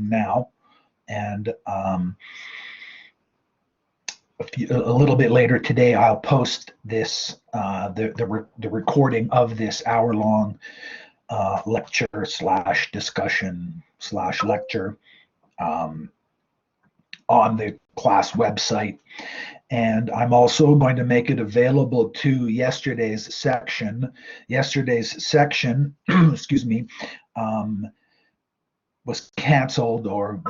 now. And a little bit later today, I'll post this, the recording of this hour-long lecture slash discussion slash lecture on the class website. And I'm also going to make it available to yesterday's section. Yesterday's section, excuse me, was canceled or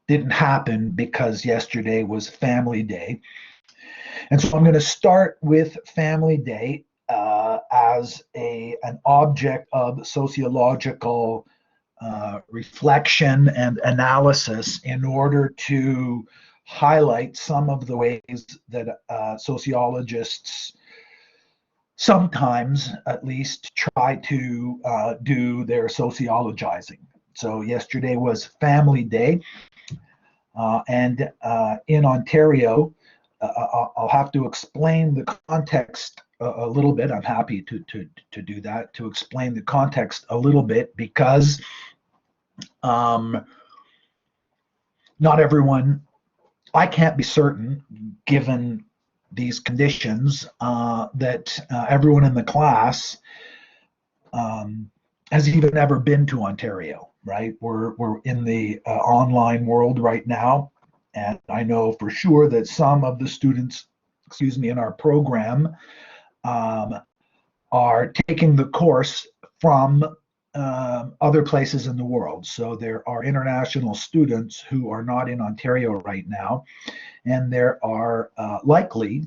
didn't happen because yesterday was Family Day. And so I'm going to start with Family Day as an object of sociological reflection and analysis in order to highlight some of the ways that sociologists sometimes, at least, try to do their sociologizing. So yesterday was Family Day, and in Ontario, I'll have to explain the context a little bit. I'm happy to do that, to explain the context a little bit, because not everyone, I can't be certain, given these conditions, that everyone in the class has even ever been to Ontario, right? We're in the online world right now, and I know for sure that some of the students, in our program are taking the course from other places in the world. So there are international students who are not in Ontario right now, and there are likely,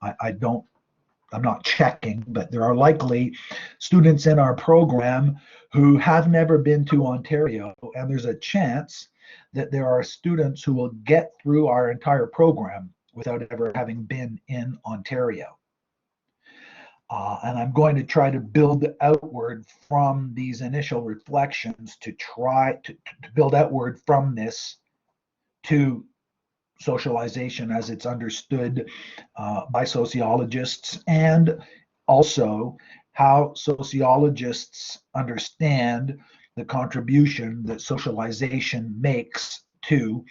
I'm not checking, but there are likely students in our program who have never been to Ontario, and there's a chance that there are students who will get through our entire program without ever having been in Ontario. And I'm going to try to build outward from these initial reflections to try to build outward from this to socialization as it's understood by sociologists, and also how sociologists understand the contribution that socialization makes to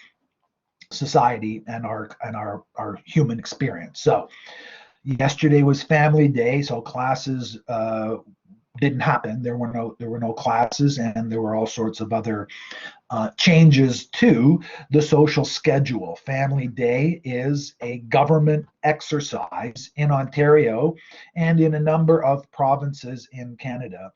society and our human experience. So yesterday was Family Day, so classes didn't happen. There were no classes, and there were all sorts of other changes to the social schedule. Family Day is a government exercise in Ontario and in a number of provinces in Canada.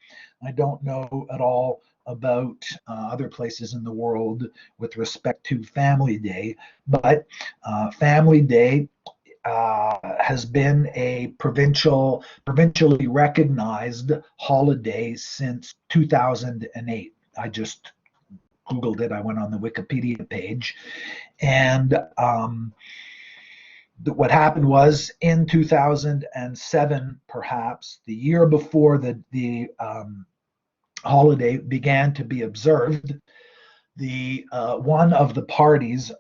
I don't know at all about other places in the world with respect to Family Day, but Family Day has been a provincially recognized holiday since 2008. I just Googled it. I went on the Wikipedia page, and what happened was in 2007, perhaps the year before the holiday began to be observed, the one of the parties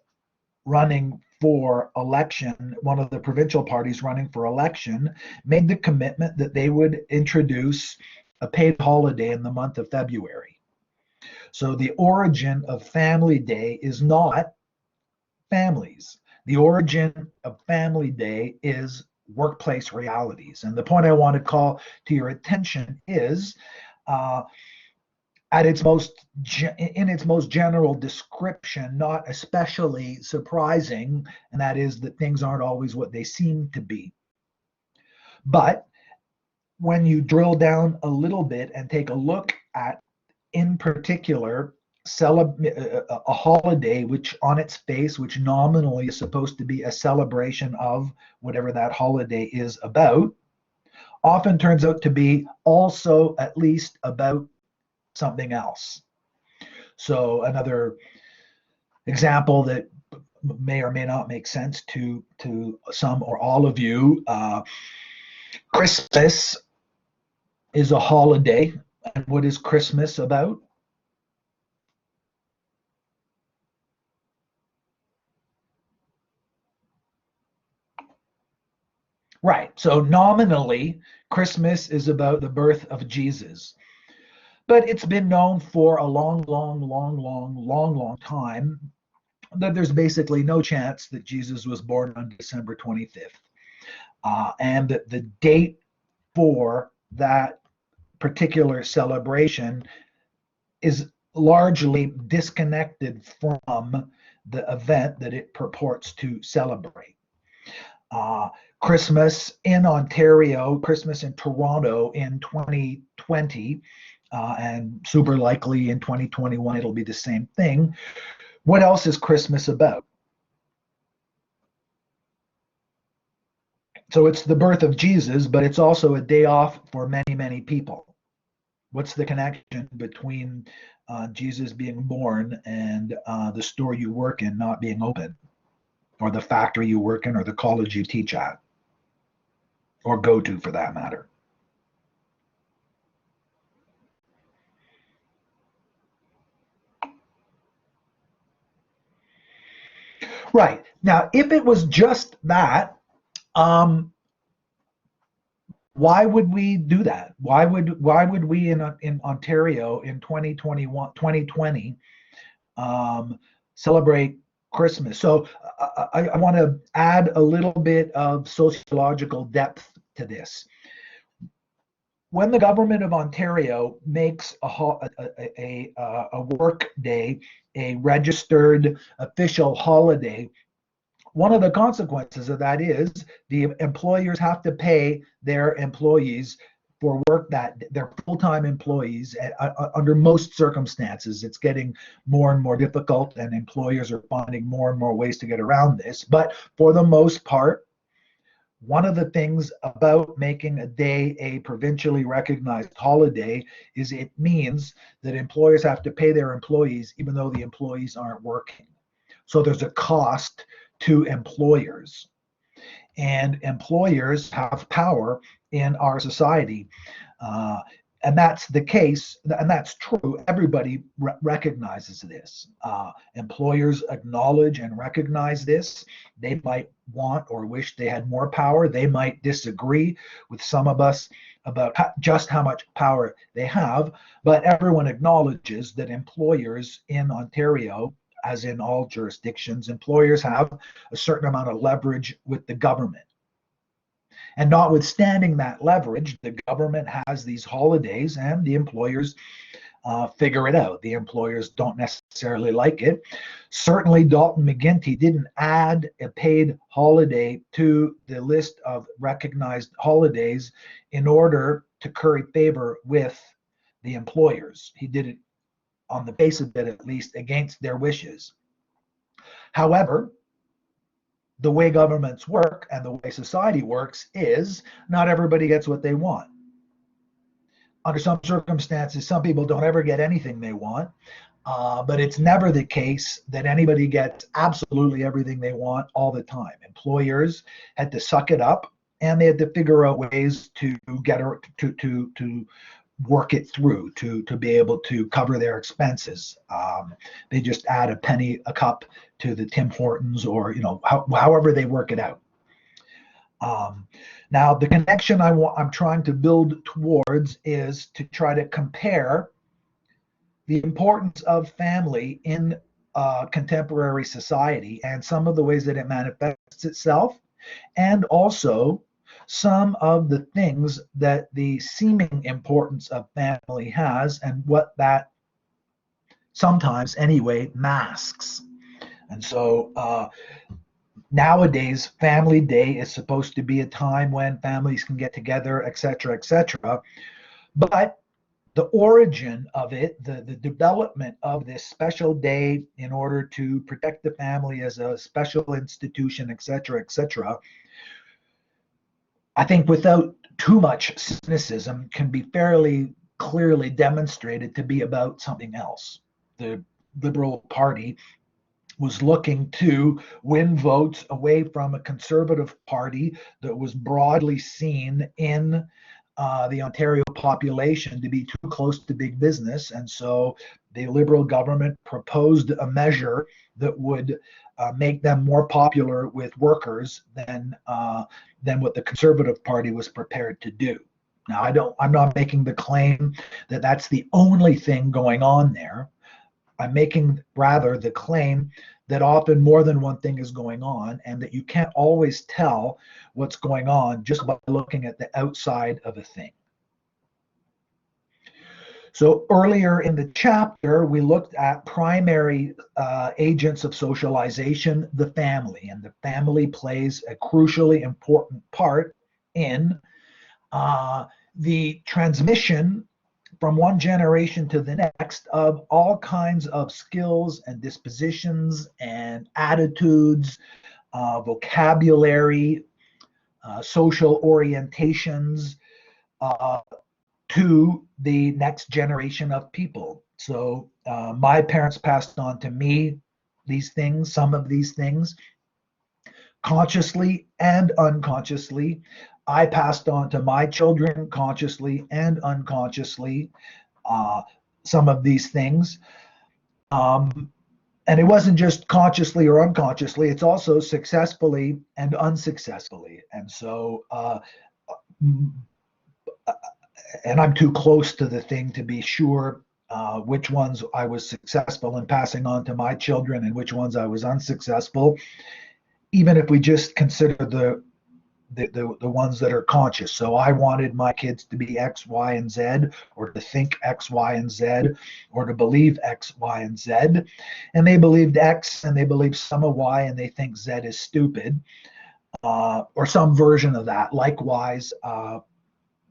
running for election, one of the provincial parties running for election, made the commitment that they would introduce a paid holiday in the month of February. So the origin of Family Day is not families. The origin of Family Day is workplace realities. And the point I want to call to your attention is in its most general description, not especially surprising, and that is that things aren't always what they seem to be. But when you drill down a little bit and take a look at, in particular, a holiday which on its face, which nominally is supposed to be a celebration of whatever that holiday is about, often turns out to be also at least about something else. So another example that may or may not make sense to some or all of you, Christmas is a holiday. And what is Christmas about? Right. So nominally, Christmas is about the birth of Jesus. But it's been known for a long time that there's basically no chance that Jesus was born on December 25th. And that the date for that particular celebration is largely disconnected from the event that it purports to celebrate. Uh, Christmas in Ontario, Christmas in Toronto in 2020, and super likely in 2021 it'll be the same thing. What else is Christmas about? So it's the birth of Jesus, but it's also a day off for many, many people. What's the connection between Jesus being born and the store you work in not being open, or the factory you work in, or the college you teach at, or go to for that matter? Right. Now, if it was just that, um, why would we do that? Why would we in Ontario in 2021 2020 celebrate Christmas? So I want to add a little bit of sociological depth to this. When the government of Ontario makes a work day a registered official holiday, one of the consequences of that is the employers have to pay their employees for work that their full-time employees under most circumstances. It's getting more and more difficult, and employers are finding more and more ways to get around this. But for the most part, one of the things about making a day a provincially recognized holiday is it means that employers have to pay their employees even though the employees aren't working. So there's a cost to employers. And employers have power in our society. And that's the case, and that's true. Everybody recognizes this. Employers acknowledge and recognize this. They might want or wish they had more power. They might disagree with some of us about just how much power they have, but everyone acknowledges that employers in Ontario, as in all jurisdictions, employers have a certain amount of leverage with the government. And notwithstanding that leverage, the government has these holidays and the employers figure it out. The employers don't necessarily like it. Certainly, Dalton McGuinty didn't add a paid holiday to the list of recognized holidays in order to curry favor with the employers. He did it, on the face of it at least, against their wishes. However, the way governments work and the way society works is not everybody gets what they want. Under some circumstances, some people don't ever get anything they want, but it's never the case that anybody gets absolutely everything they want all the time. Employers had to suck it up, and they had to figure out ways to get to work it through to be able to cover their expenses. They just add a penny a cup to the Tim Hortons, or however they work it out. Now, the connection I'm trying to build towards is to try to compare the importance of family in contemporary society and some of the ways that it manifests itself, and also some of the things that the seeming importance of family has and what that sometimes anyway masks. And so nowadays, Family Day is supposed to be a time when families can get together, etc., etc. But the origin of it, the development of this special day in order to protect the family as a special institution, etc., etc., I think without too much cynicism, can be fairly clearly demonstrated to be about something else. The Liberal Party was looking to win votes away from a Conservative Party that was broadly seen in the Ontario population to be too close to big business. And so the Liberal government proposed a measure that would make them more popular with workers than what the Conservative Party was prepared to do. Now, I'm not making the claim that that's the only thing going on there. I'm making rather the claim that often more than one thing is going on, and that you can't always tell what's going on just by looking at the outside of a thing. So earlier in the chapter, we looked at primary agents of socialization, the family, and the family plays a crucially important part in the transmission from one generation to the next of all kinds of skills and dispositions and attitudes, vocabulary, social orientations, to the next generation of people. So my parents passed on to me these things, some of these things, consciously and unconsciously. I passed on to my children consciously and unconsciously some of these things. And it wasn't just consciously or unconsciously, it's also successfully and unsuccessfully. And so and I'm too close to the thing to be sure which ones I was successful in passing on to my children and which ones I was unsuccessful, even if we just consider the ones that are conscious. So I wanted my kids to be X, Y, and Z, or to think X, Y, and Z, or to believe X, Y, and Z. And they believed X and they believed some of Y and they think Z is stupid, or some version of that. Likewise,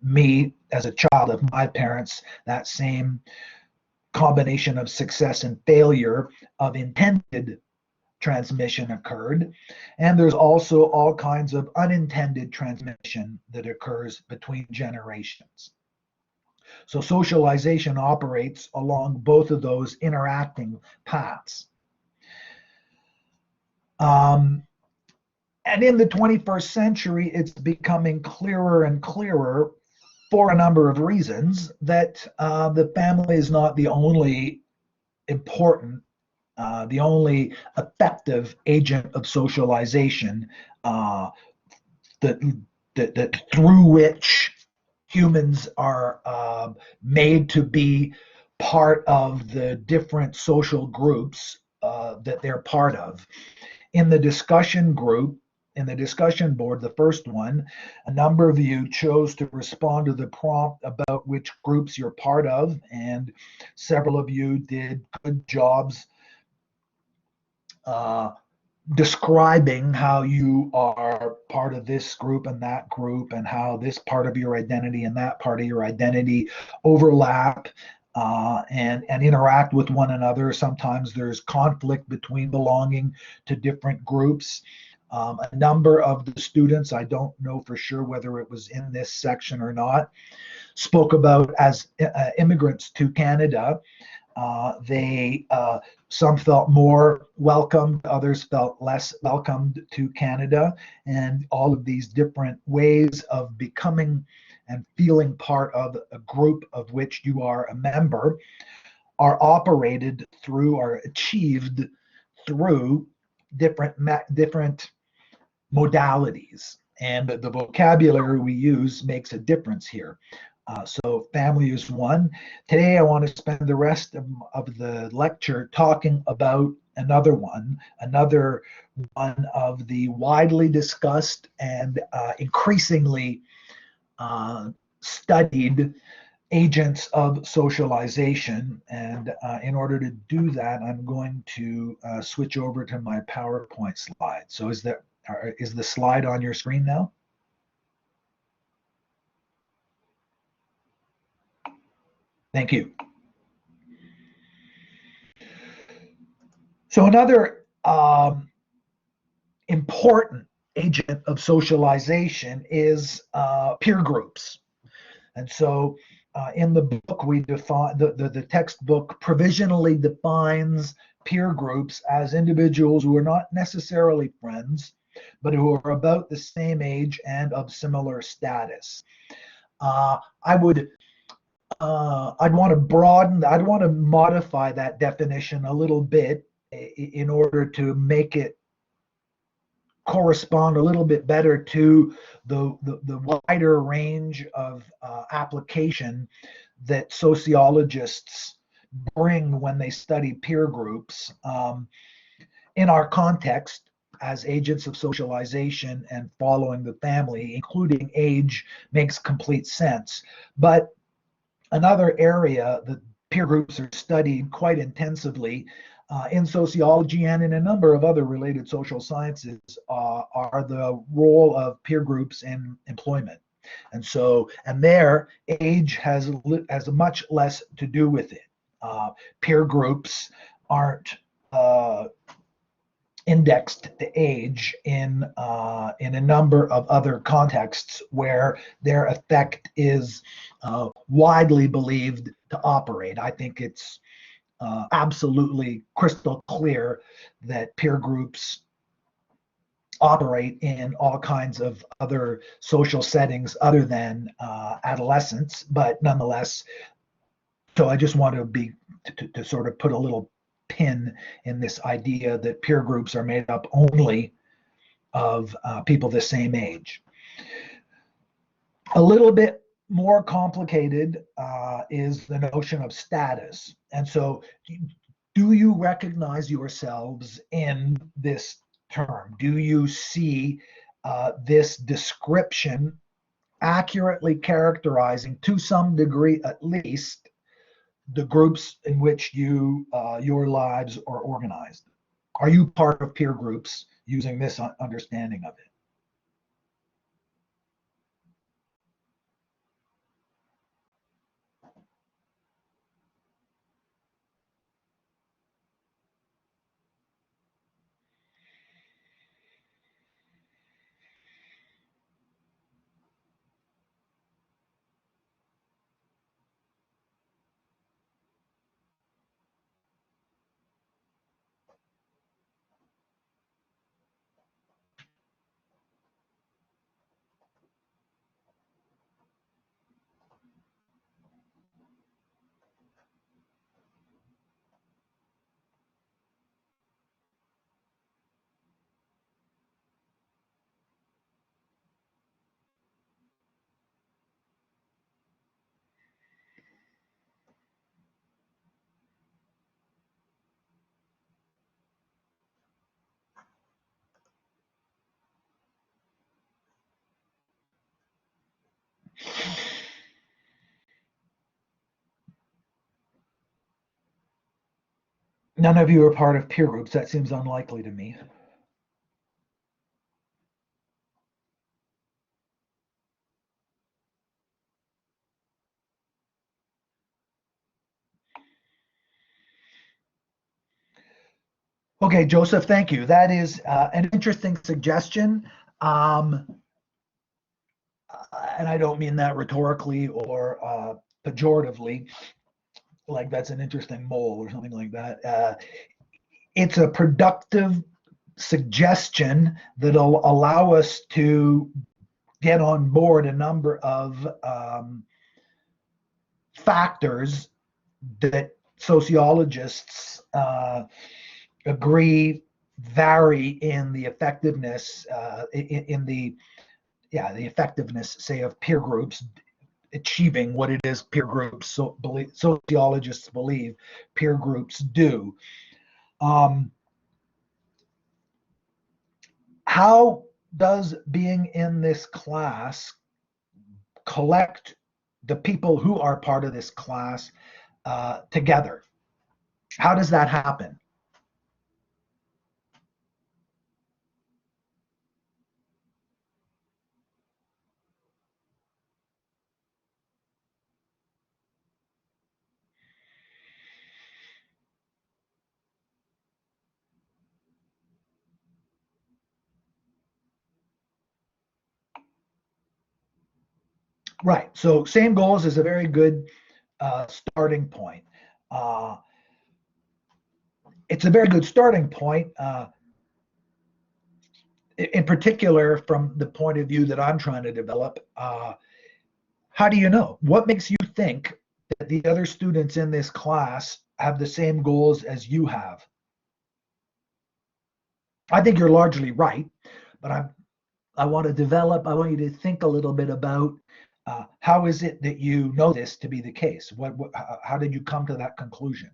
me as a child of my parents, that same combination of success and failure of intended transmission occurred. And there's also all kinds of unintended transmission that occurs between generations. So socialization operates along both of those interacting paths. And in the 21st century, it's becoming clearer and clearer for a number of reasons that the family is not the only important, the only effective agent of socialization that through which humans are made to be part of the different social groups that they're part of. In the discussion group, in the discussion board, the first one, a number of you chose to respond to the prompt about which groups you're part of, and several of you did good jobs describing how you are part of this group and that group, and how this part of your identity and that part of your identity overlap and interact with one another. Sometimes there's conflict between belonging to different groups. A number of the students, I don't know for sure whether it was in this section or not, spoke about as immigrants to Canada. Some felt more welcomed, others felt less welcomed to Canada, and all of these different ways of becoming and feeling part of a group of which you are a member are operated through, are achieved through different modalities, and the vocabulary we use makes a difference here. So family is one. Today I want to spend the rest of the lecture talking about another one of the widely discussed and increasingly studied agents of socialization. And in order to do that, I'm going to switch over to my PowerPoint slide. So is the slide on your screen now? Thank you. So another important agent of socialization is peer groups. And so in the book, we define the textbook provisionally defines peer groups as individuals who are not necessarily friends, but who are about the same age and of similar status. I'd want to modify that definition a little bit in order to make it correspond a little bit better to the wider range of application that sociologists bring when they study peer groups. In our context, as agents of socialization and following the family, including age, makes complete sense. But another area that peer groups are studied quite intensively in sociology and in a number of other related social sciences are the role of peer groups in employment. And so, and there, age has much less to do with it. Peer groups aren't indexed to age in a number of other contexts where their effect is widely believed to operate. I think it's absolutely crystal clear that peer groups operate in all kinds of other social settings other than adolescence, but nonetheless. So I just want to sort of put a little pin in this idea that peer groups are made up only of people the same age. A little bit more complicated is the notion of status. And so, do you recognize yourselves in this term? Do you see this description accurately characterizing, to some degree at least, the groups in which your lives are organized? Are you part of peer groups using this understanding of it? None of you are part of peer groups. That seems unlikely to me. Okay, Joseph, thank you. That is an interesting suggestion. Um, and I don't mean that rhetorically or pejoratively, like that's an interesting mole or something like that. It's a productive suggestion that'll allow us to get on board a number of factors that sociologists agree vary in the effectiveness in the effectiveness, say, of peer groups achieving what it is peer groups sociologists believe peer groups do. How does being in this class collect the people who are part of this class together? How does that happen? Right. So same goals is a very good starting point. Uh, it's a very good starting point, in particular from the point of view that I'm trying to develop. How do you know? What makes you think that the other students in this class have the same goals as you have? I think you're largely right, but I want to develop, I want you to think a little bit about how is it that you know this to be the case? How did you come to that conclusion?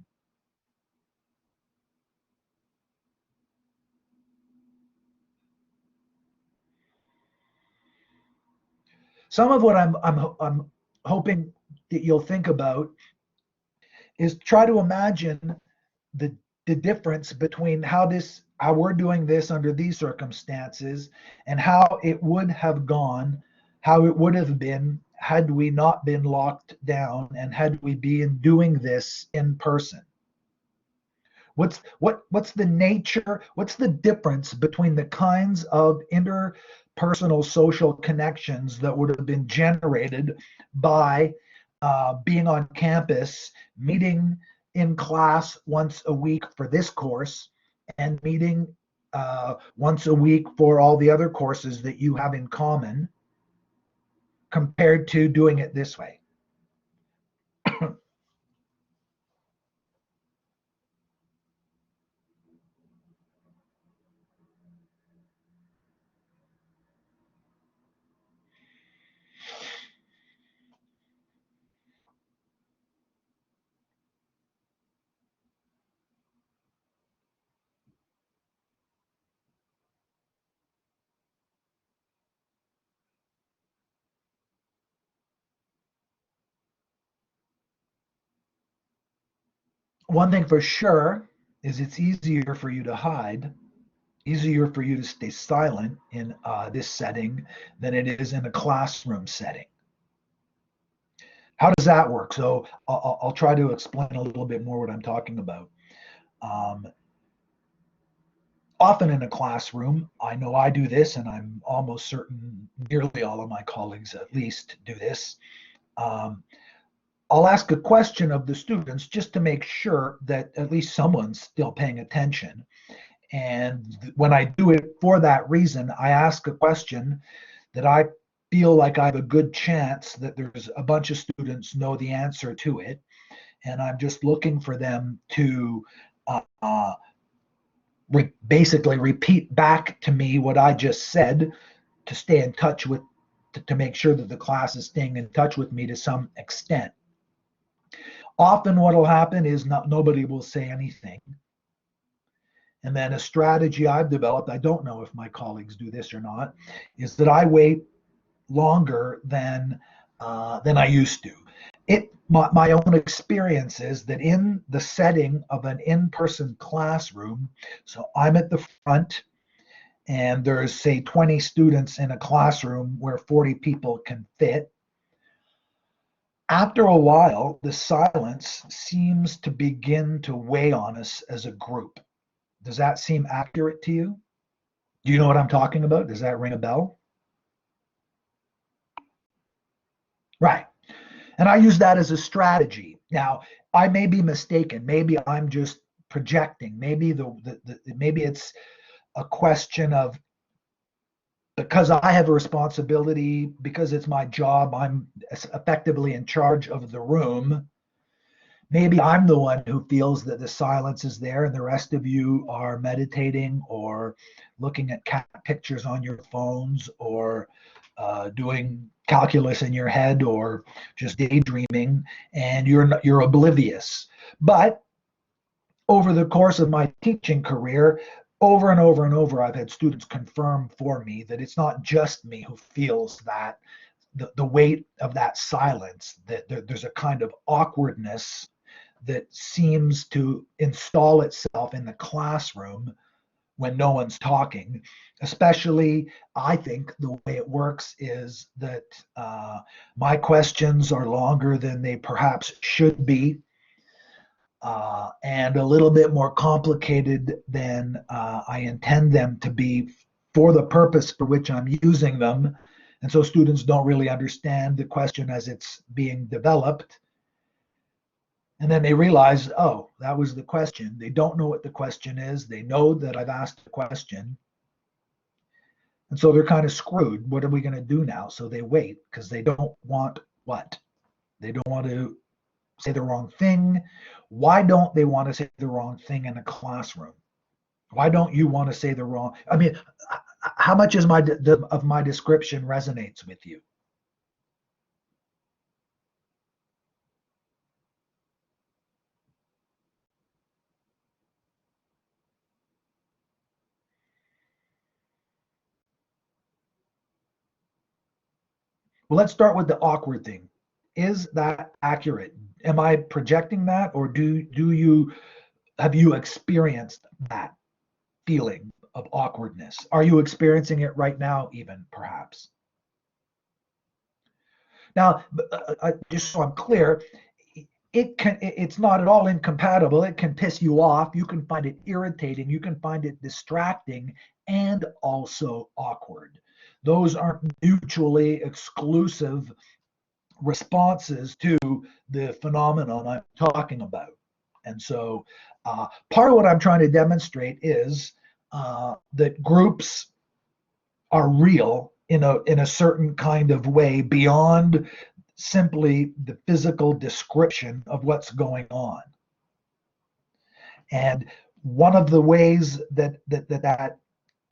Some of what I'm hoping that you'll think about is try to imagine the the difference between how we're doing this under these circumstances and how it would have gone, how it would have been had we not been locked down and had we been doing this in person. What's the nature, what's the difference between the kinds of interpersonal social connections that would have been generated by being on campus, meeting in class once a week for this course, and meeting once a week for all the other courses that you have in common, compared to doing it this way? One thing for sure is it's easier for you to hide, easier for you to stay silent in this setting than it is in a classroom setting. How does that work? So I'll try to explain a little bit more what I'm talking about. Um, Often in a classroom, I know I do this, and I'm almost certain nearly all of my colleagues at least do this. Um, I'll ask a question of the students just to make sure that at least someone's still paying attention. And when I do it for that reason, I ask a question that I feel like I have a good chance that there's a bunch of students know the answer to it. And I'm just looking for them to basically repeat back to me what I just said, to stay in touch with, to make sure that the class is staying in touch with me to some extent. Often what will happen is nobody will say anything. And then a strategy I've developed, I don't know if my colleagues do this or not, is that I wait longer than I used to. My own experience is that in the setting of an in-person classroom, so I'm at the front, and there's, say, 20 students in a classroom where 40 people can fit. After a while, the silence seems to begin to weigh on us as a group. Does that seem accurate to you? Do you know what I'm talking about? Does that ring a bell? Right. And I use that as a strategy. Now, I may be mistaken. Maybe I'm just projecting. Maybe it's a question of, because I have a responsibility, because it's my job, I'm effectively in charge of the room. Maybe I'm the one who feels that the silence is there and the rest of you are meditating or looking at cat pictures on your phones, or doing calculus in your head, or just daydreaming, and you're oblivious. But over the course of my teaching career, over and over and over, I've had students confirm for me that it's not just me who feels that the weight of that silence, that there's a kind of awkwardness that seems to install itself in the classroom when no one's talking. Especially, I think the way it works is that my questions are longer than they perhaps should be, and a little bit more complicated than I intend them to be for the purpose for which I'm using them. And so students don't really understand the question as it's being developed. And then they realize, oh, that was the question. They don't know what the question is. They know that I've asked the question. And so they're kind of screwed. What are we going to do now? So they wait, because they don't want what? They don't want to say the wrong thing. Why don't they want to say the wrong thing in a classroom? Why don't you want to say the wrong? I mean, how much is of my description resonates with you? Well, let's start with the awkward thing. Is that accurate? Am I projecting that, or do you have you experienced that feeling of awkwardness? Are you experiencing it right now, even perhaps? Now, just so I'm clear, it's not at all incompatible. It can piss you off. You can find it irritating. You can find it distracting and also awkward. Those aren't mutually exclusive responses to the phenomenon I'm talking about. And so part of what I'm trying to demonstrate is that groups are real in a certain kind of way beyond simply the physical description of what's going on. And one of the ways that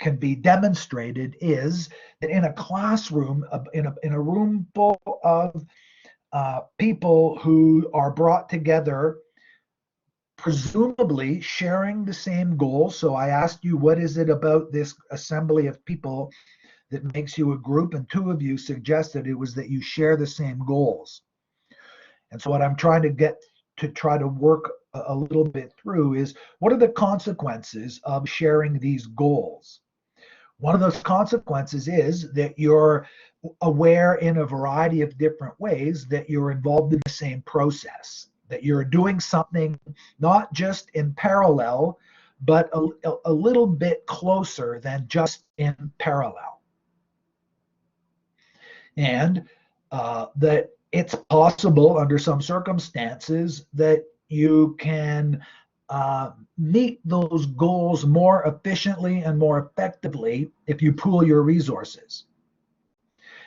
can be demonstrated is that in a classroom, in a room full of people who are brought together, presumably sharing the same goal. So I asked you, what is it about this assembly of people that makes you a group? And two of you suggested it was that you share the same goals. And so what I'm trying to get to try to work a little bit through is, what are the consequences of sharing these goals? One of those consequences is that you're aware in a variety of different ways that you're involved in the same process, that you're doing something not just in parallel, but a little bit closer than just in parallel. And that it's possible under some circumstances that you can meet those goals more efficiently and more effectively if you pool your resources.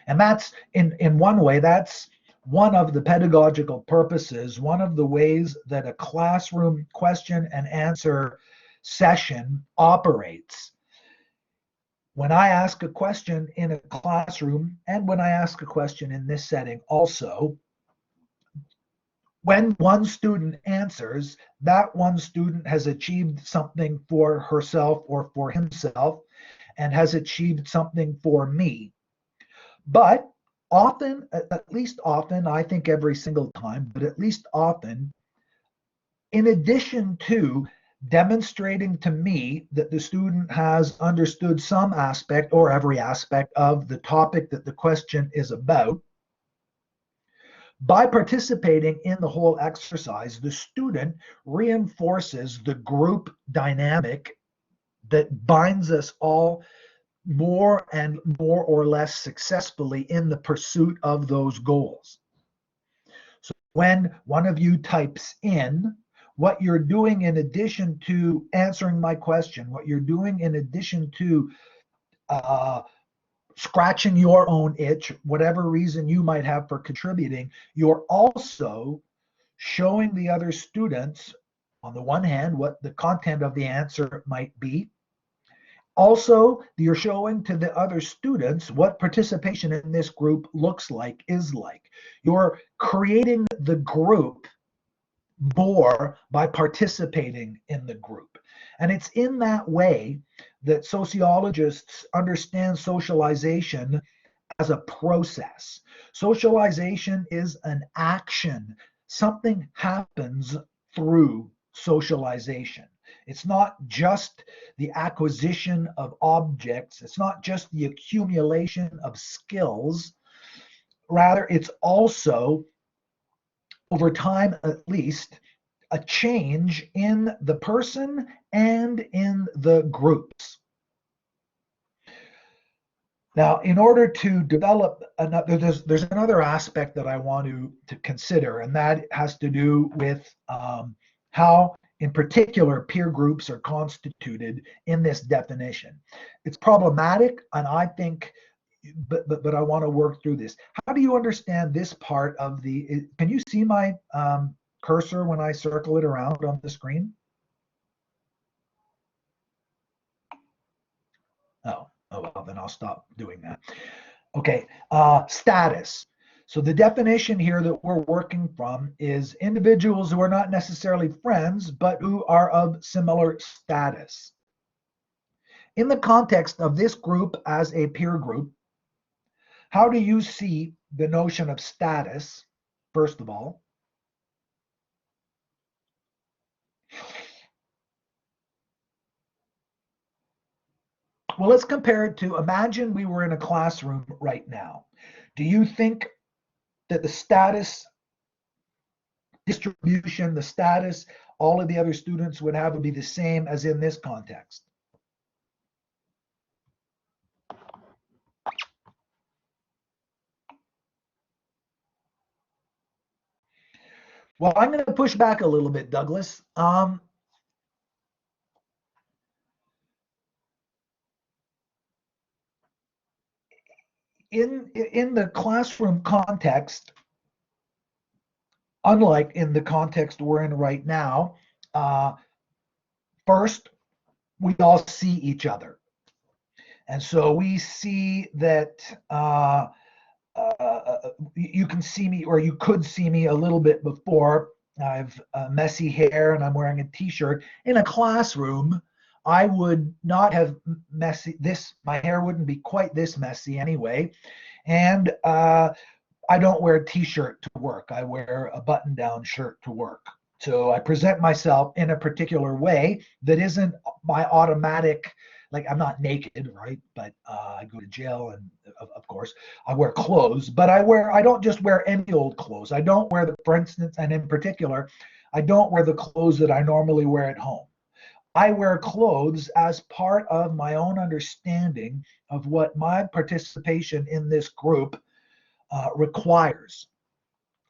And that's in one way, that's one of the pedagogical purposes, one of the ways that a classroom question and answer session operates. When I ask a question in a classroom, and when I ask a question in this setting also, when one student answers, that one student has achieved something for herself or for himself and has achieved something for me. But often, at least often, I think every single time, but at least often, in addition to demonstrating to me that the student has understood some aspect or every aspect of the topic that the question is about, by participating in the whole exercise, the student reinforces the group dynamic that binds us all more and more or less successfully in the pursuit of those goals. So when one of you types in, what you're doing in addition to answering my question, what you're doing in addition to scratching your own itch, whatever reason you might have for contributing, you're also showing the other students, on the one hand, what the content of the answer might be. Also, you're showing to the other students what participation in this group looks like, is like. You're creating the group more by participating in the group. And it's in that way that sociologists understand socialization as a process. Socialization is an action. Something happens through socialization. It's not just the acquisition of objects. It's not just the accumulation of skills. Rather, it's also, over time at least, a change in the person and in the groups. Now, in order to develop another, there's another aspect that I want to consider, and that has to do with how, in particular, peer groups are constituted in this definition. It's problematic, and I think, but I want to work through this. How do you understand this part of the? Can you see my cursor when I circle it around on the screen? Oh, well, then I'll stop doing that. Okay, status. So the definition here that we're working from is individuals who are not necessarily friends, but who are of similar status. In the context of this group as a peer group, how do you see the notion of status, first of all? Well, let's compare it to, imagine we were in a classroom right now. Do you think that the status distribution, the status all of the other students would have would be the same as in this context? Well, I'm going to push back a little bit, Douglas. In the classroom context, unlike in the context we're in right now, first, we all see each other. And so we see that you can see me, or you could see me a little bit before. I've messy hair and I'm wearing a t-shirt. In a classroom, I would not have messy this, my hair wouldn't be quite this messy anyway. And I don't wear a t-shirt to work. I wear a button-down shirt to work. So I present myself in a particular way that isn't my automatic, like I'm not naked, right? But I go to jail, and of course I wear clothes, but I don't just wear any old clothes. I don't wear the, for instance, and in particular, I don't wear the clothes that I normally wear at home. I wear clothes as part of my own understanding of what my participation in this group requires.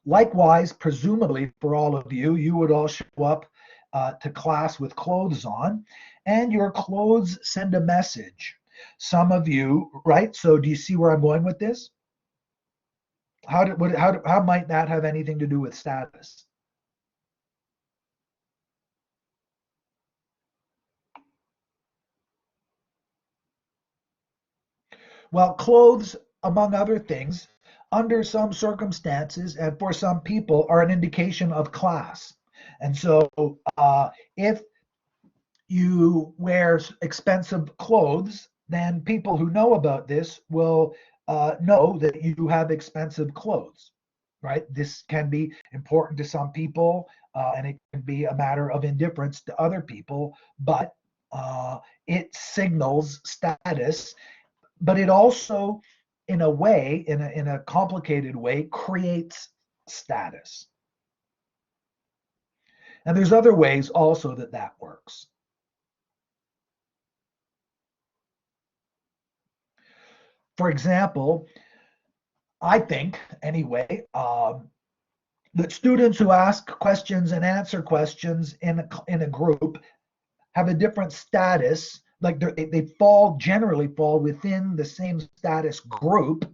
Likewise, presumably for all of you, you would all show up to class with clothes on, and your clothes send a message. Some of you, right? So do you see where I'm going with this? How might that have anything to do with status? Well, clothes, among other things, under some circumstances and for some people, are an indication of class. And so if you wear expensive clothes, then people who know about this will know that you have expensive clothes, right? This can be important to some people, and it can be a matter of indifference to other people, but it signals status. But it also, in a way, in a complicated way, creates status. And there's other ways also that that works. For example, I think, anyway, that students who ask questions and answer questions in a group have a different status. Like they generally fall within the same status group,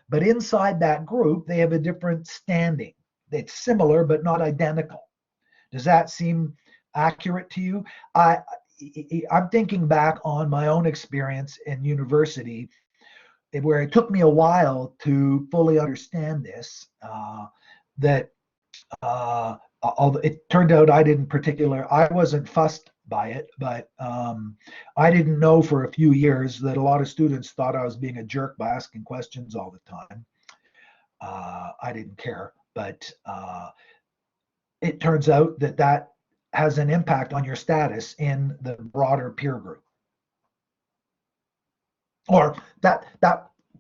but inside that group, they have a different standing. It's similar, but not identical. Does that seem accurate to you? I'm thinking back on my own experience in university, where it took me a while to fully understand this, that although it turned out I wasn't fussed by it, but I didn't know for a few years that a lot of students thought I was being a jerk by asking questions all the time. I didn't care, but it turns out that that has an impact on your status in the broader peer group. Or that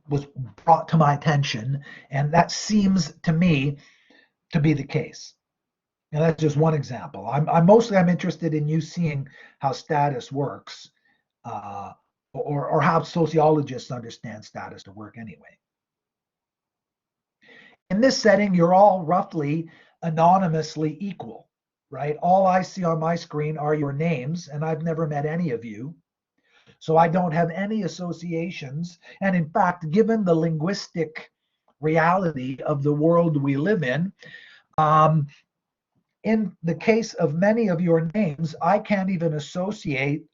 was brought to my attention, and that seems to me to be the case. And that's just one example. I'm interested in you seeing how status works, or how sociologists understand status to work anyway. In this setting, you're all roughly anonymously equal, right? All I see on my screen are your names, and I've never met any of you. So I don't have any associations. And in fact, given the linguistic reality of the world we live in the case of many of your names, I can't even associate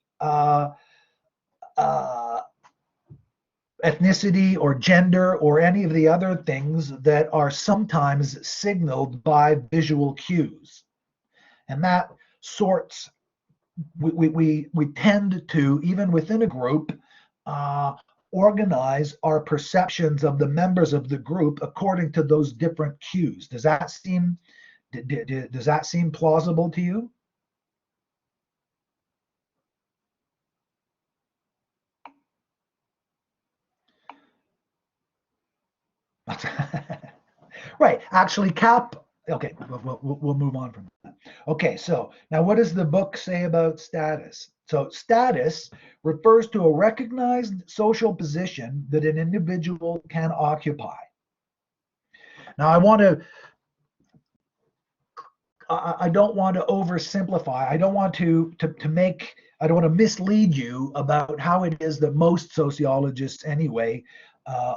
ethnicity or gender or any of the other things that are sometimes signaled by visual cues. And that sorts, we tend to, even within a group, uh, organize our perceptions of the members of the group according to those different cues. Does that seem plausible to you? Right. Actually, okay, we'll move on from that. Okay, so now what does the book say about status? So, status refers to a recognized social position that an individual can occupy. Now, I don't want to oversimplify. I don't want I don't want to mislead you about how it is that most sociologists, anyway,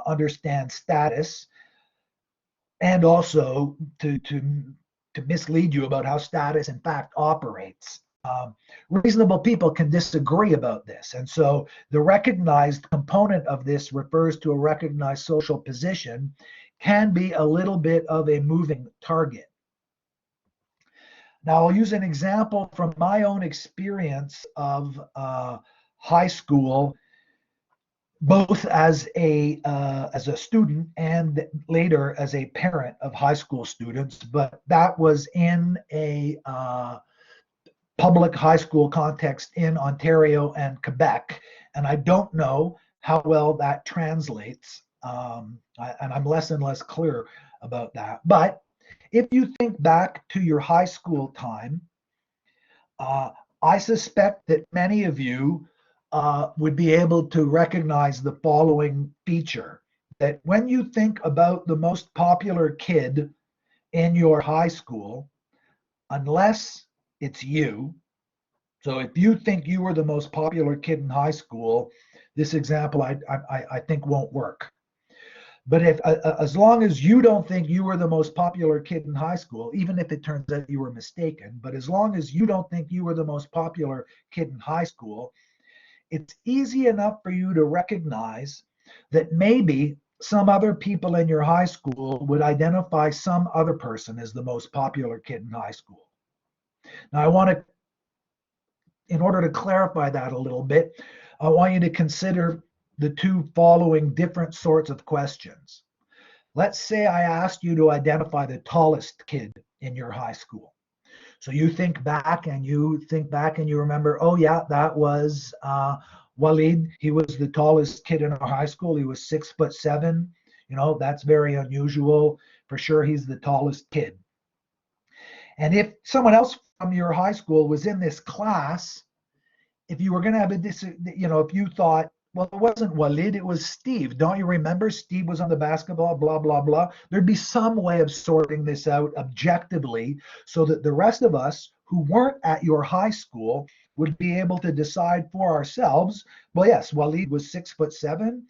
understand status, and also to mislead you about how status in fact operates. Reasonable people can disagree about this. And so the recognized component of this refers to a recognized social position, can be a little bit of a moving target. Now, I'll use an example from my own experience of high school, both as a student and later as a parent of high school students. But that was in a public high school context in Ontario and Quebec, and I don't know how well that translates, and I'm less and less clear about that. But if you think back to your high school time, uh, I suspect that many of you would be able to recognize the following feature: that when you think about the most popular kid in your high school, unless it's you, so if you think you were the most popular kid in high school, this example I think won't work. But if as long as you don't think you were the most popular kid in high school, even if it turns out you were mistaken, but as long as you don't think you were the most popular kid in high school, it's easy enough for you to recognize that maybe some other people in your high school would identify some other person as the most popular kid in high school. Now, in order to clarify that a little bit, I want you to consider the two following different sorts of questions. Let's say I asked you to identify the tallest kid in your high school. So you think back and you remember, oh yeah, that was Walid. He was the tallest kid in our high school. He was 6'7". That's very unusual. For sure, he's the tallest kid. And if someone else from your high school was in this class, if you were going to have if you thought, well, it wasn't Walid, it was Steve. Don't you remember? Steve was on the basketball, blah, blah, blah. There'd be some way of sorting this out objectively so that the rest of us who weren't at your high school would be able to decide for ourselves, well, yes, Walid was 6'7".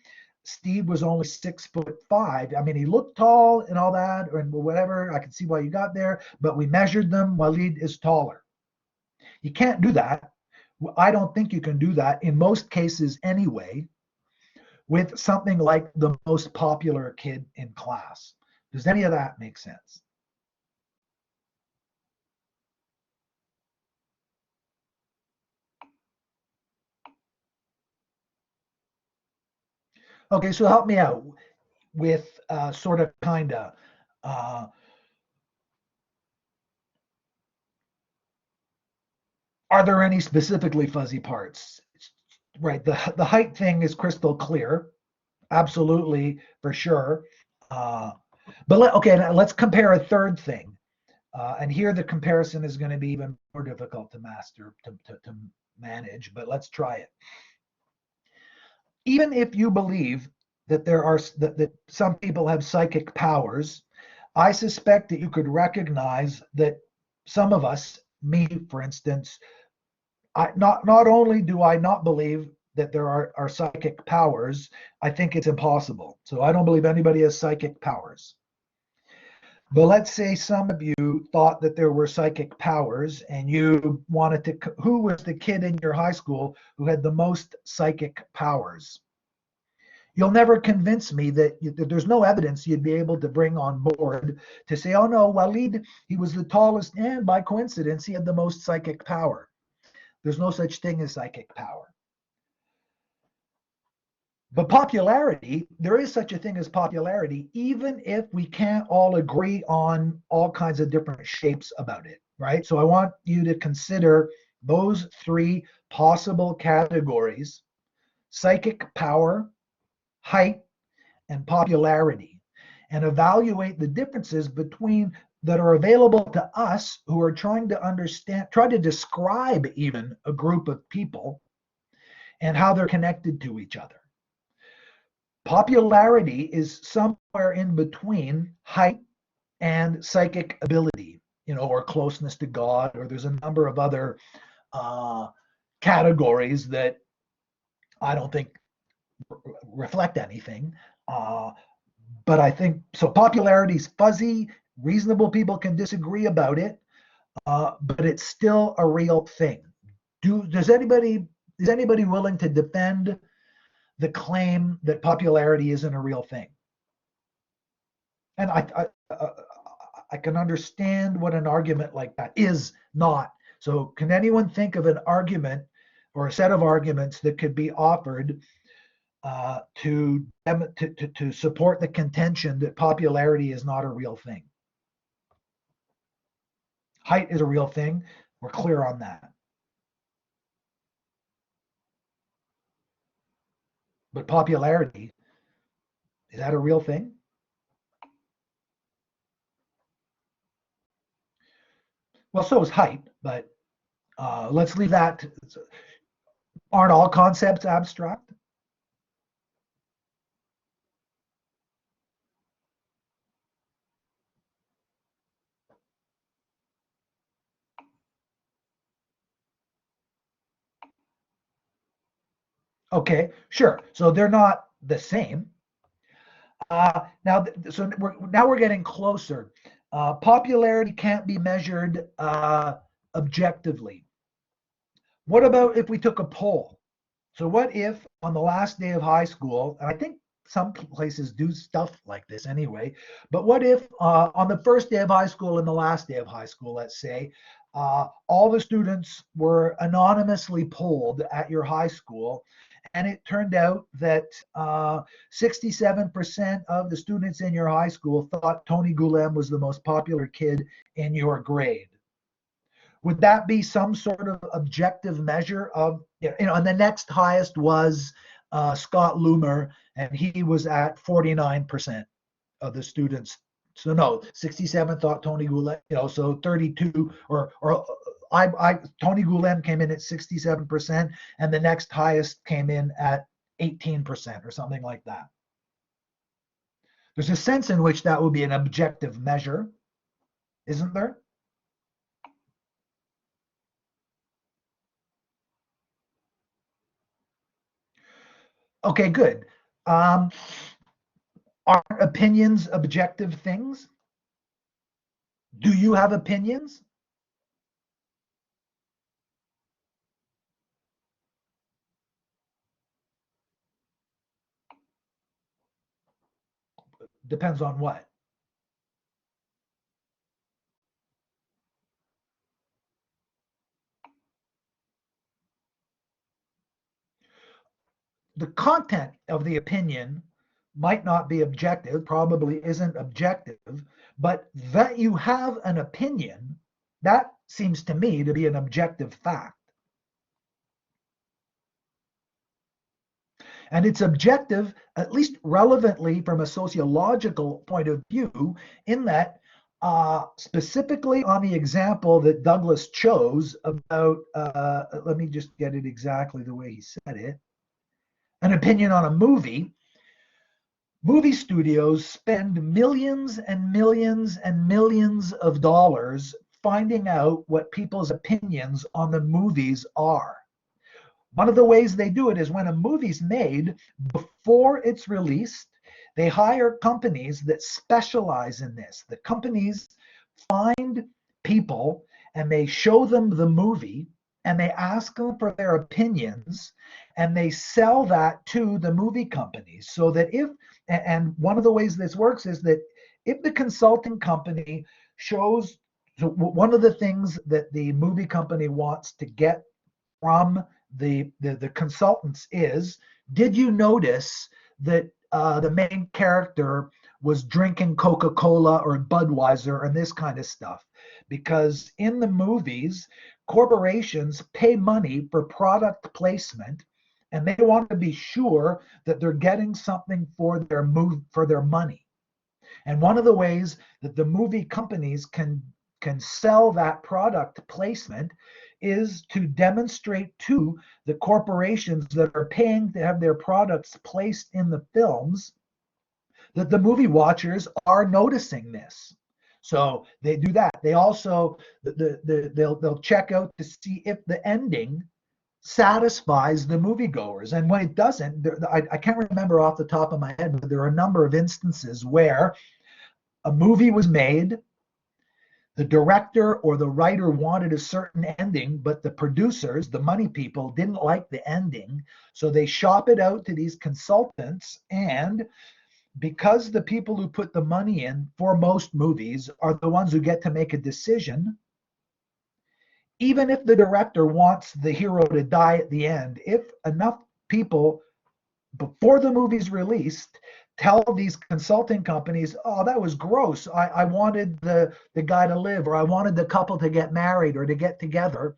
Steve was only 6'5". I mean, he looked tall and all that, and whatever. I can see why you got there, but we measured them. Walid is taller. You can't do that. I don't think you can do that in most cases anyway, with something like the most popular kid in class. Does any of that make sense? Okay, so help me out with sort of kind of. Uh, are there any specifically fuzzy parts? Right, the height thing is crystal clear, absolutely, for sure. Uh, but okay, now let's compare a third thing. And here the comparison is going to be even more difficult to master, to manage, but let's try it. Even if you believe that that some people have psychic powers, I suspect that you could recognize that some of us, me for instance, not only do I not believe that there are psychic powers, I think it's impossible. So I don't believe anybody has psychic powers. But let's say some of you thought that there were psychic powers and you wanted to, who was the kid in your high school who had the most psychic powers? You'll never convince me that there's no evidence you'd be able to bring on board to say, oh no, Walid, he was the tallest, and by coincidence, he had the most psychic power. There's no such thing as psychic power. But popularity, there is such a thing as popularity, even if we can't all agree on all kinds of different shapes about it, right? So I want you to consider those three possible categories: psychic power, height, and popularity, and evaluate the differences between that are available to us who are trying to understand, try to describe even a group of people and how they're connected to each other. Popularity is somewhere in between height and psychic ability, or closeness to God, or there's a number of other categories that I don't think reflect anything. But I think so. Popularity is fuzzy. Reasonable people can disagree about it, but it's still a real thing. Is anybody willing to defend the claim that popularity isn't a real thing? And I can understand what an argument like that is not. So can anyone think of an argument or a set of arguments that could be offered to support the contention that popularity is not a real thing? Height is a real thing. We're clear on that. But popularity, is that a real thing? Well, so is height, but let's leave that. Aren't all concepts abstract? Okay, sure. So they're not the same. Now we're getting closer. Popularity can't be measured objectively. What about if we took a poll? So what if on the last day of high school, and I think some places do stuff like this anyway, but what if on the first day of high school and the last day of high school, let's say, all the students were anonymously polled at your high school, and it turned out that 67% of the students in your high school thought Tony Goulem was the most popular kid in your grade. Would that be some sort of objective measure of, and the next highest was Scott Loomer, and he was at 49% of the students. So no, 67 thought Tony Goulem, so 32 or Tony Goulem came in at 67%, and the next highest came in at 18% or something like that. There's a sense in which that would be an objective measure, isn't there? Okay, good. Are opinions objective things? Do you have opinions? Depends on what? The content of the opinion might not be objective, probably isn't objective, but that you have an opinion, that seems to me to be an objective fact. And it's objective, at least relevantly from a sociological point of view, in that specifically on the example that Douglas chose about, let me just get it exactly the way he said it, an opinion on a movie. Movie studios spend millions and millions and millions of dollars finding out what people's opinions on the movies are. One of the ways they do it is when a movie's made, before it's released, they hire companies that specialize in this. The companies find people and they show them the movie, and they ask them for their opinions, and they sell that to the movie companies. So that if, and one of the ways this works is that if the consulting company shows, so one of the things that the movie company wants to get from the consultants is, did you notice that the main character was drinking Coca-Cola or Budweiser and this kind of stuff? Because in the movies, corporations pay money for product placement, and they want to be sure that they're getting something for their money. And one of the ways that the movie companies can sell that product placement is to demonstrate to the corporations that are paying to have their products placed in the films that the movie watchers are noticing this. So they do that. They also they'll check out to see if the ending satisfies the moviegoers. And when it doesn't, I can't remember off the top of my head, but there are a number of instances where a movie was made, the director or the writer wanted a certain ending, but the producers, the money people, didn't like the ending. So they shop it out to these consultants. And because the people who put the money in for most movies are the ones who get to make a decision, even if the director wants the hero to die at the end, if enough people before the movie's released tell these consulting companies, oh, that was gross, I wanted the guy to live, or I wanted the couple to get married or to get together,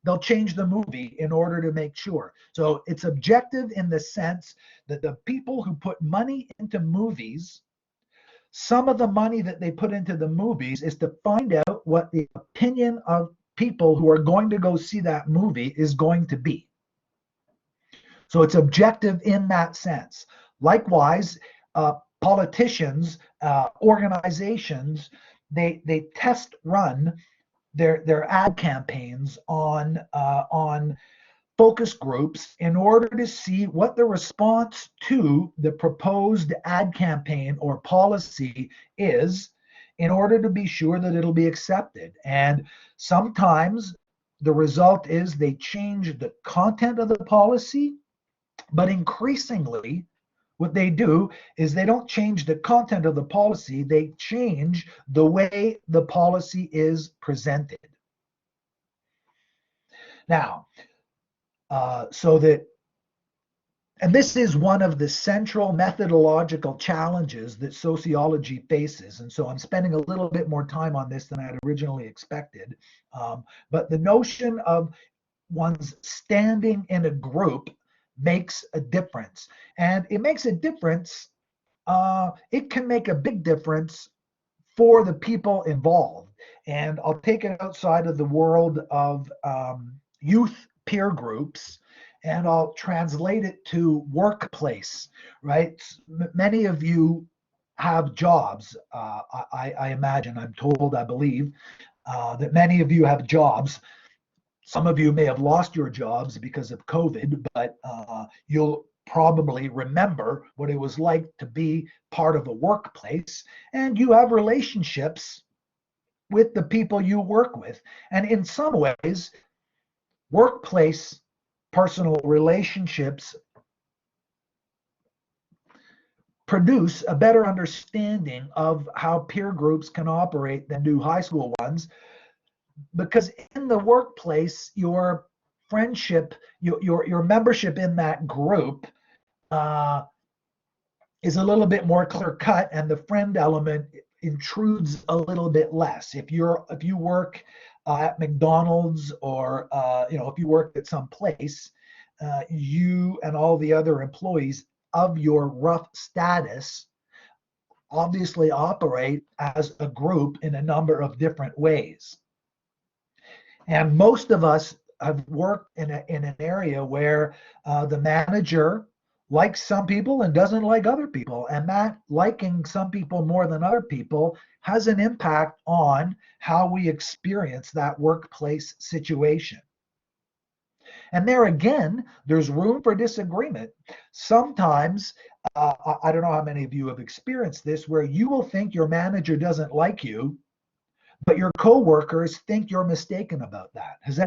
they'll change the movie in order to make sure. So it's objective in the sense that the people who put money into movies, some of the money that they put into the movies is to find out what the opinion of people who are going to go see that movie is going to be. So it's objective in that sense. Likewise, politicians, organizations, they test run their ad campaigns on focus groups in order to see what the response to the proposed ad campaign or policy is, in order to be sure that it'll be accepted. And sometimes the result is they change the content of the policy, but increasingly what they do is they don't change the content of the policy, they change the way the policy is presented. Now, so that, and this is one of the central methodological challenges that sociology faces. And so I'm spending a little bit more time on this than I had originally expected. But the notion of one's standing in a group makes a difference. And it makes a difference. It can make a big difference for the people involved. And I'll take it outside of the world of youth peer groups, and I'll translate it to workplace, right? Many of you have jobs. I imagine, I'm told, I believe, that many of you have jobs. Some of you may have lost your jobs because of COVID, but you'll probably remember what it was like to be part of a workplace, and you have relationships with the people you work with. And in some ways, workplace personal relationships produce a better understanding of how peer groups can operate than do high school ones, because in the workplace, your friendship, your membership in that group is a little bit more clear cut, and the friend element intrudes a little bit less. If you work at McDonald's, or if you work at some place, you and all the other employees of your rough status obviously operate as a group in a number of different ways. And most of us have worked in an area where the manager likes some people and doesn't like other people. And that liking some people more than other people has an impact on how we experience that workplace situation. And there again, there's room for disagreement. Sometimes, I don't know how many of you have experienced this, where you will think your manager doesn't like you, but your coworkers think you're mistaken about that. Has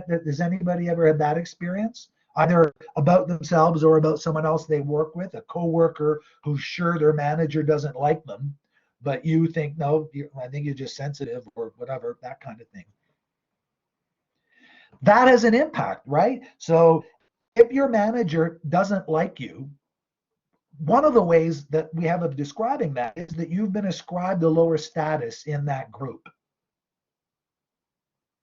anybody ever had that experience? Either about themselves or about someone else they work with, a coworker who's sure their manager doesn't like them, but you think, no, I think you're just sensitive or whatever, that kind of thing. That has an impact, right? So if your manager doesn't like you, one of the ways that we have of describing that is that you've been ascribed a lower status in that group.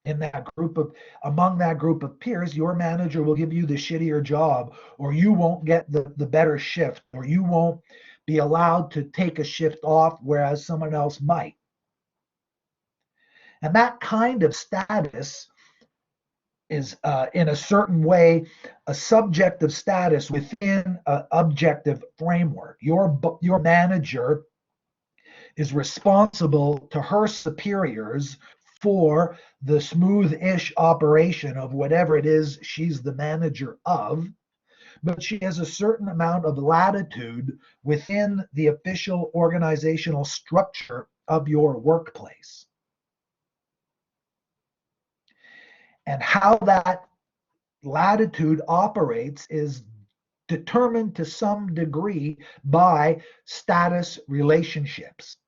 In that group of among that group of peers, your manager will give you the shittier job, or you won't get the better shift, or you won't be allowed to take a shift off, whereas someone else might. And that kind of status is in a certain way a subjective status within an objective framework. Your manager is responsible to her superiors for the smooth-ish operation of whatever it is she's the manager of, but she has a certain amount of latitude within the official organizational structure of your workplace. And how that latitude operates is determined to some degree by status relationships.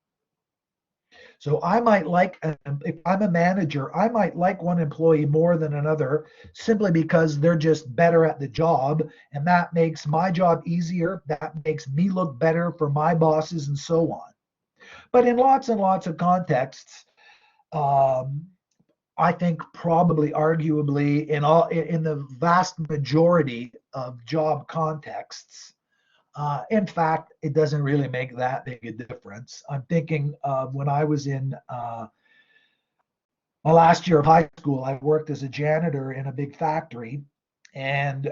So I might like, if I'm a manager, I might like one employee more than another simply because they're just better at the job, and that makes my job easier. That makes me look better for my bosses and so on. But in lots and lots of contexts, I think probably arguably in the vast majority of job contexts, in fact, it doesn't really make that big a difference. I'm thinking of when I was in my last year of high school, I worked as a janitor in a big factory, and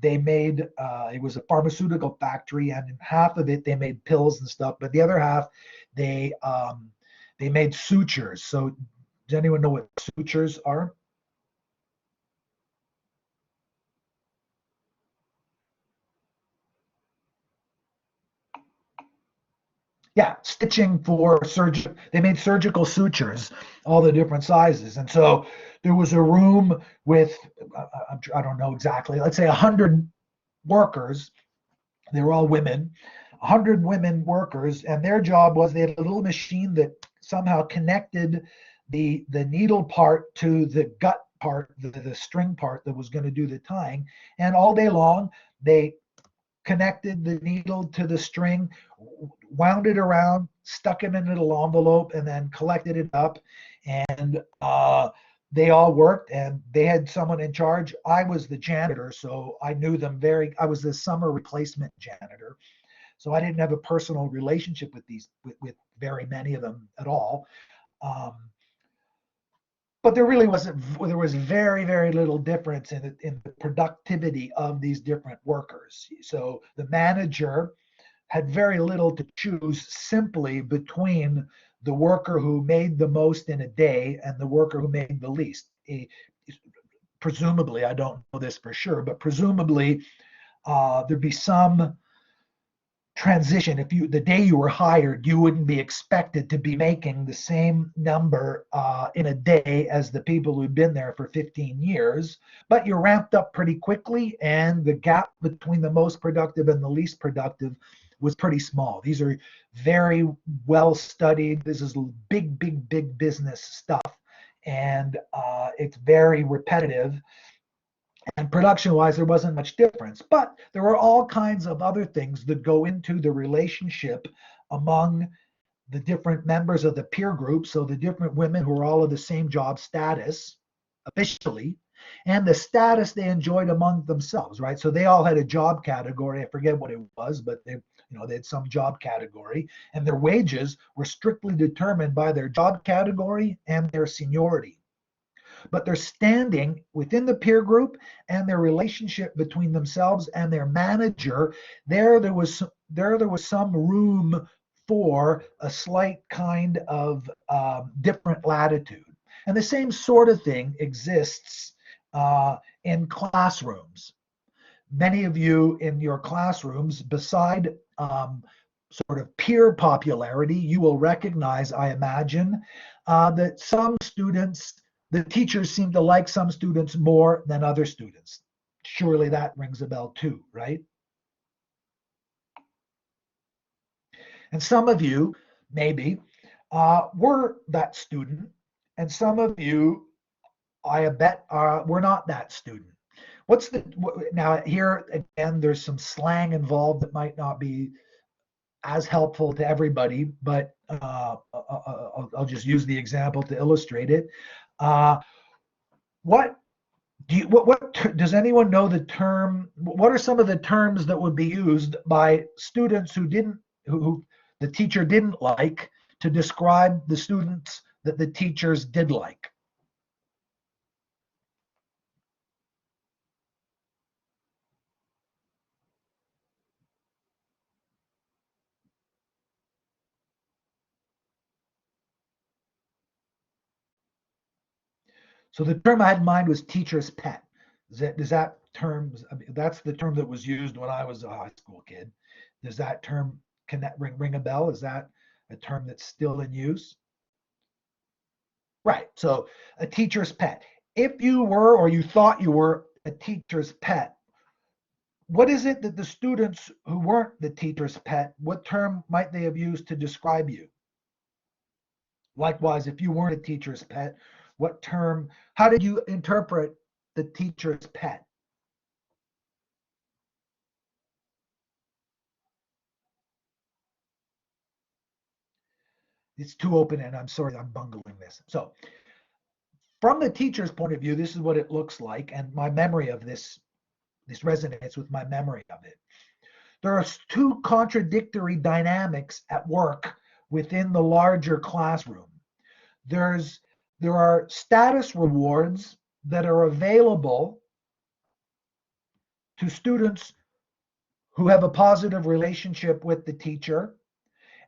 they made it was a pharmaceutical factory, and in half of it they made pills and stuff, but the other half they made sutures. So does anyone know what sutures are? Yeah, stitching for surgery. They made surgical sutures, all the different sizes. And so there was a room with, I don't know exactly, let's say 100 workers. They were all women, 100 women workers. And their job was they had a little machine that somehow connected the needle part to the gut part, the string part that was going to do the tying. And all day long, they connected the needle to the string, wound it around, stuck it in a little envelope, and then collected it up. And they all worked, and they had someone in charge. I was the janitor, so I knew them I was the summer replacement janitor. So I didn't have a personal relationship with very many of them at all. Um, but there really there was very, very little difference in the productivity of these different workers. So the manager had very little to choose simply between the worker who made the most in a day and the worker who made the least. Presumably, I don't know this for sure, but presumably there'd be some transition. If the day you were hired, you wouldn't be expected to be making the same number in a day as the people who'd been there for 15 years, but you're ramped up pretty quickly, and the gap between the most productive and the least productive was pretty small. These are very well studied. This is big, big, big business stuff, and it's very repetitive. And production wise, there wasn't much difference, but there were all kinds of other things that go into the relationship among the different members of the peer group. So the different women who are all of the same job status officially, and the status they enjoyed among themselves, right? So they all had a job category. I forget what it was, but they had some job category, and their wages were strictly determined by their job category and their seniority. But their standing within the peer group and their relationship between themselves and their manager, there was some room for a slight kind of different latitude. And the same sort of thing exists in classrooms. Many of you in your classrooms, beside sort of peer popularity, you will recognize, I imagine, that some students, the teachers seem to like some students more than other students. Surely that rings a bell too, right? And some of you, maybe, were that student, and some of you, I bet, were not that student. What's the now here again? There's some slang involved that might not be as helpful to everybody, but I'll just use the example to illustrate it. What what does anyone know the term? What are some of the terms that would be used by students who the teacher didn't like to describe the students that the teachers did like? So the term I had in mind was teacher's pet. Does that term, I mean, that's the term that was used when I was a high school kid. Does that term ring a bell? Is that a term that's still in use? Right. So a teacher's pet. If you were or you thought you were a teacher's pet, what is it that the students who weren't the teacher's pet, what term might they have used to describe you? Likewise, if you weren't a teacher's pet, what term, how did you interpret the teacher's pet? It's too open and I'm sorry, I'm bungling this. So from the teacher's point of view, this is what it looks like. And my memory of this resonates with my memory of it. There are two contradictory dynamics at work within the larger classroom. There's there are status rewards that are available to students who have a positive relationship with the teacher.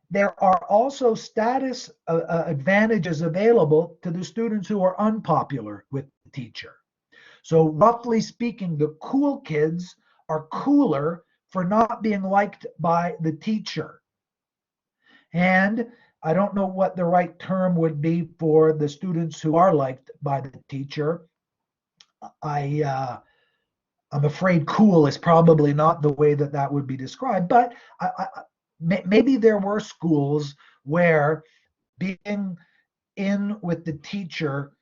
There are also status advantages available to the students who are unpopular with the teacher. So, roughly speaking, the cool kids are cooler for not being liked by the teacher. And I don't know what the right term would be for the students who are liked by the teacher. I'm afraid cool is probably not the way that that would be described, but maybe there were schools where being in with the teacher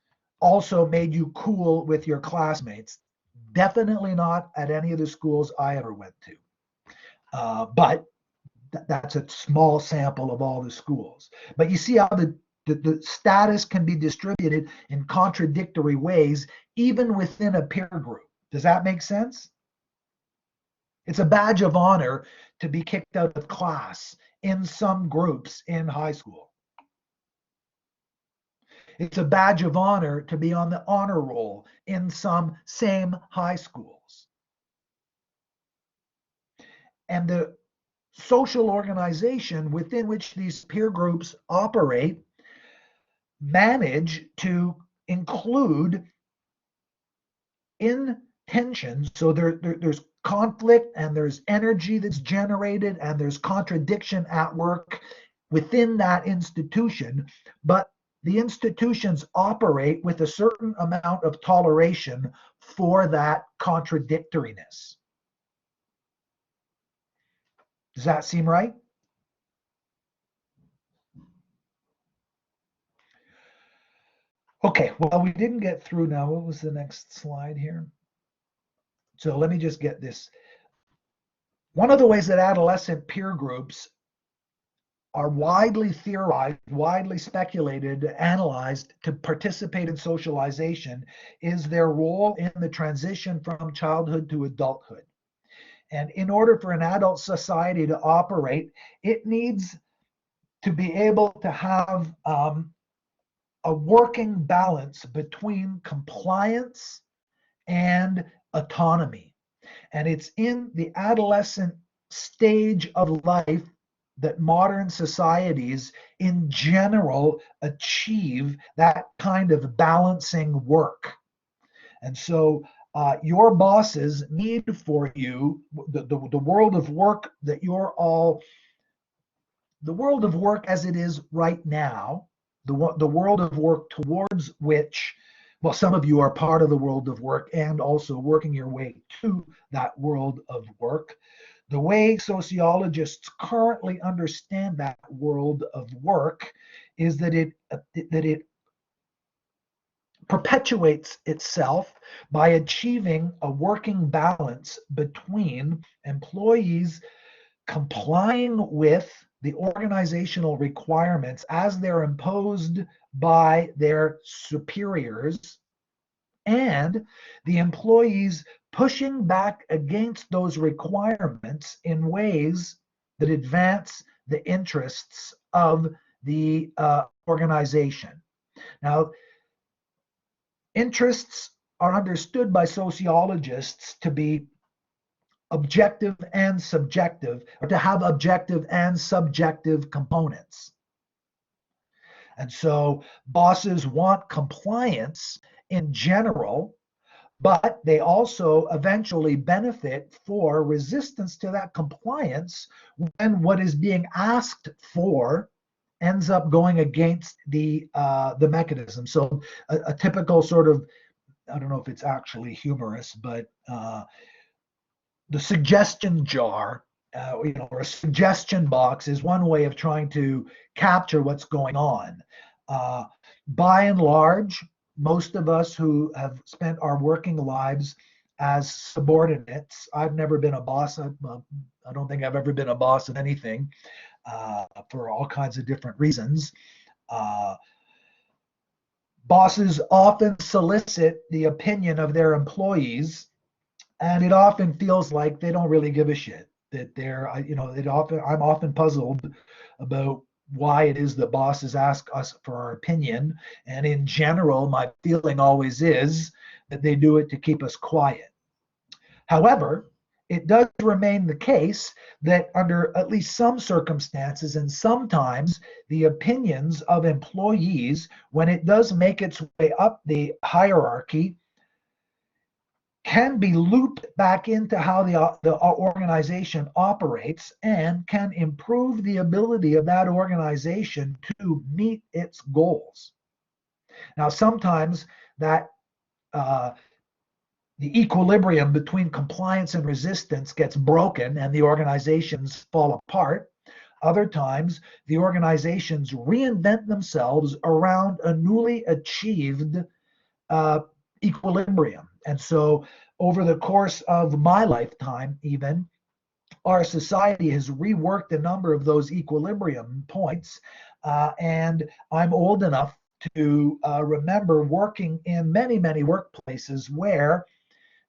also made you cool with your classmates. Definitely not at any of the schools I ever went to. But that's a small sample of all the schools. But you see how the status can be distributed in contradictory ways, even within a peer group. Does that make sense? It's a badge of honor to be kicked out of class in some groups in high school. It's a badge of honor to be on the honor roll in some same high schools. And the social organization within which these peer groups operate manage to include in tension. So there's conflict and there's energy that's generated and there's contradiction at work within that institution. But the institutions operate with a certain amount of toleration for that contradictoriness. Does that seem right? Okay, well, we didn't get through now. What was the next slide here? So let me just get this. One of the ways that adolescent peer groups are widely theorized, widely speculated, analyzed to participate in socialization is their role in the transition from childhood to adulthood. And in order for an adult society to operate, it needs to be able to have a working balance between compliance and autonomy. And it's in the adolescent stage of life that modern societies in general achieve that kind of balancing work. And so your bosses need for you, the world of work that you're all the world of work as it is right now, the world of work towards which, well, some of you are part of the world of work and also working your way to that world of work. The way sociologists currently understand that world of work is that it perpetuates itself by achieving a working balance between employees complying with the organizational requirements as they're imposed by their superiors, and the employees pushing back against those requirements in ways that advance the interests of the organization. Now, interests are understood by sociologists to be objective and subjective, or to have objective and subjective components. And so bosses want compliance in general, but they also eventually benefit for resistance to that compliance when what is being asked for ends up going against the mechanism. So a typical sort of, I don't know if it's actually humorous, but the suggestion jar, or a suggestion box is one way of trying to capture what's going on. By and large, most of us who have spent our working lives as subordinates, I've never been a boss. I don't think I've ever been a boss of anything, for all kinds of different reasons. Bosses often solicit the opinion of their employees, and it often feels like they don't really give a shit. That I'm often puzzled about why it is that bosses ask us for our opinion, and in general, my feeling always is that they do it to keep us quiet. However, it does remain the case that under at least some circumstances and sometimes the opinions of employees, when it does make its way up the hierarchy, can be looped back into how the organization operates and can improve the ability of that organization to meet its goals. Now, sometimes that the equilibrium between compliance and resistance gets broken and the organizations fall apart. Other times, the organizations reinvent themselves around a newly achieved equilibrium. And so over the course of my lifetime, even, our society has reworked a number of those equilibrium points. And I'm old enough to remember working in many, many workplaces where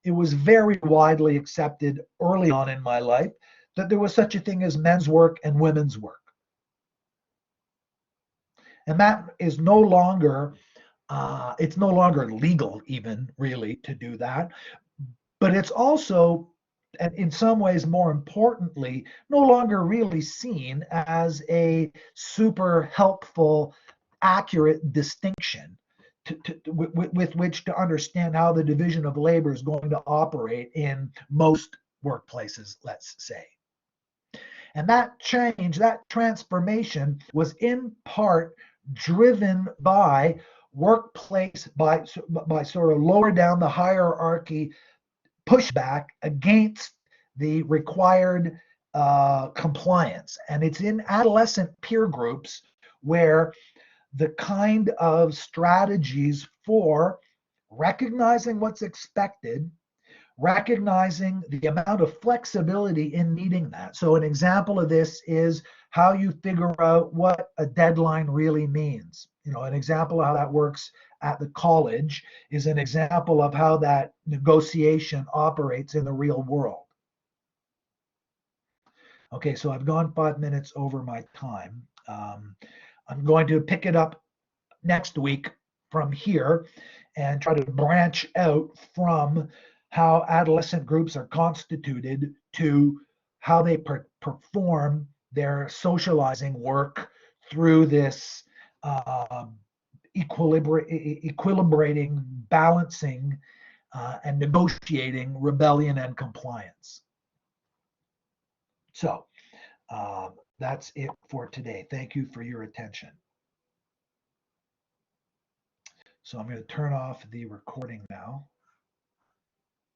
it was very widely accepted early on in my life that there was such a thing as men's work and women's work. And that is no longer it's no longer legal, even really, to do that. But it's also, and in some ways more importantly, no longer really seen as a super helpful, accurate distinction with which to understand how the division of labor is going to operate in most workplaces, let's say. And that change, that transformation was in part driven by workplace, by sort of lower down the hierarchy pushback against the required compliance. And it's in adolescent peer groups where the kind of strategies for recognizing what's expected, recognizing the amount of flexibility in meeting that. So an example of this is how you figure out what a deadline really means. An example of how that works at the college is an example of how that negotiation operates in the real world. Okay, so I've gone 5 minutes over my time. I'm going to pick it up next week from here and try to branch out from how adolescent groups are constituted to how they perform their socializing work through this equilibrating, balancing, and negotiating rebellion and compliance. So that's it for today. Thank you for your attention. So I'm going to turn off the recording now.